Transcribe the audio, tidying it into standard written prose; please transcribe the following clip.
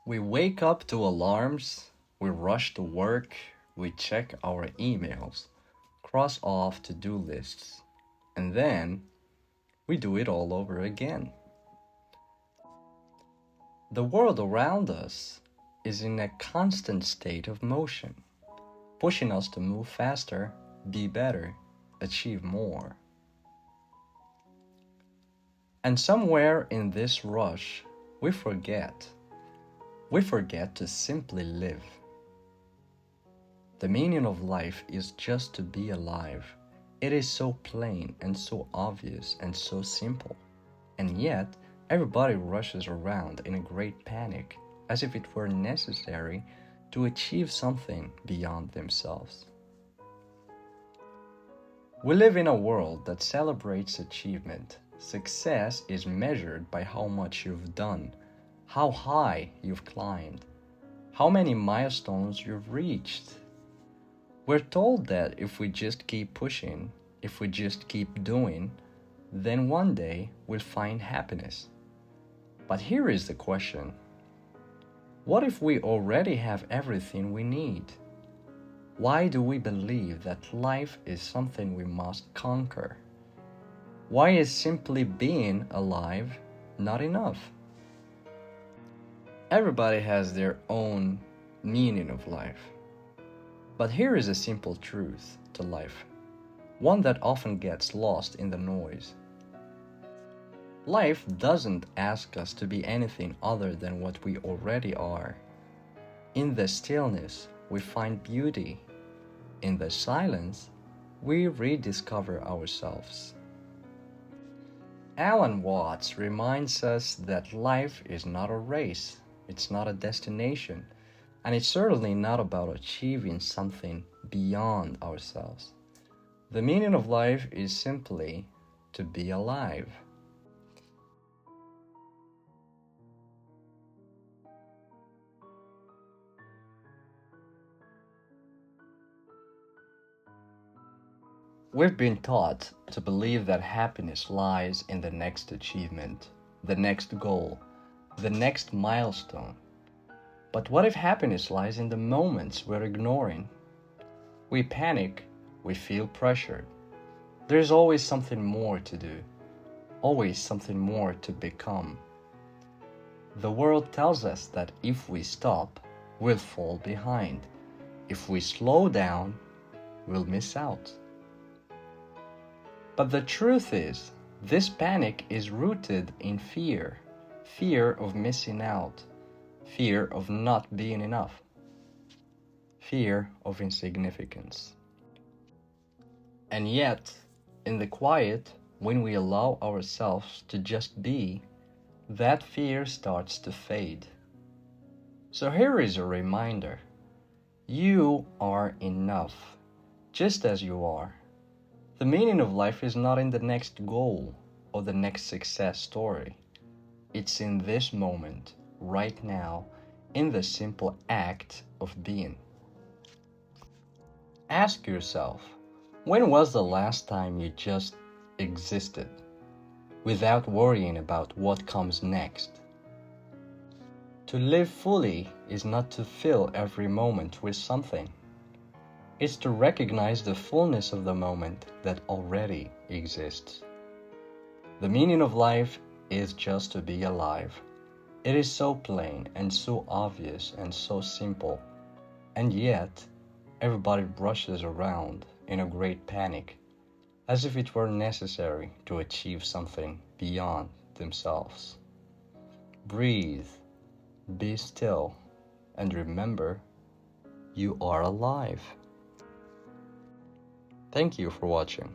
We wake up to alarms, we rush to work, we check our emails, cross off to-do lists, and then we do it all over again. The world around us is in a constant state of motion, pushing us to move faster, be better, achieve more. And somewhere in this rush, we forget to simply live. The meaning of life is just to be alive. It is so plain and so obvious and so simple. And yet, everybody rushes around in a great panic, as if it were necessary to achieve something beyond themselves. We live in a world that celebrates achievement. Success is measured by how much you've done, how high you've climbed, how many milestones you've reached. We're told that if we just keep pushing, if we just keep doing, then one day we'll find happiness. But here is the question. What if we already have everything we need? Why do we believe that life is something we must conquer? Why is simply being alive not enough? Everybody has their own meaning of life. But here is a simple truth to life, one that often gets lost in the noise. Life doesn't ask us to be anything other than what we already are. In the stillness, we find beauty. In the silence, we rediscover ourselves. Alan Watts reminds us that life is not a race, it's not a destination, and it's certainly not about achieving something beyond ourselves. The meaning of life is simply to be alive. We've been taught to believe that happiness lies in the next achievement, the next goal, the next milestone. But what if happiness lies in the moments we're ignoring? We panic, we feel pressured. There's always something more to do, always something more to become. The world tells us that if we stop, we'll fall behind. If we slow down, we'll miss out. But the truth is, this panic is rooted in fear. Fear of missing out. Fear of not being enough. Fear of insignificance. And yet, in the quiet, when we allow ourselves to just be, that fear starts to fade. So here is a reminder. You are enough, just as you are. The meaning of life is not in the next goal or the next success story. It's in this moment, right now, in the simple act of being. Ask yourself, when was the last time you just existed, without worrying about what comes next? To live fully is not to fill every moment with something. It's to recognize the fullness of the moment that already exists. The meaning of life is just to be alive. It is so plain and so obvious and so simple, and yet everybody rushes around in a great panic, as if it were necessary to achieve something beyond themselves. Breathe, be still, and remember, you are alive. Thank you for watching.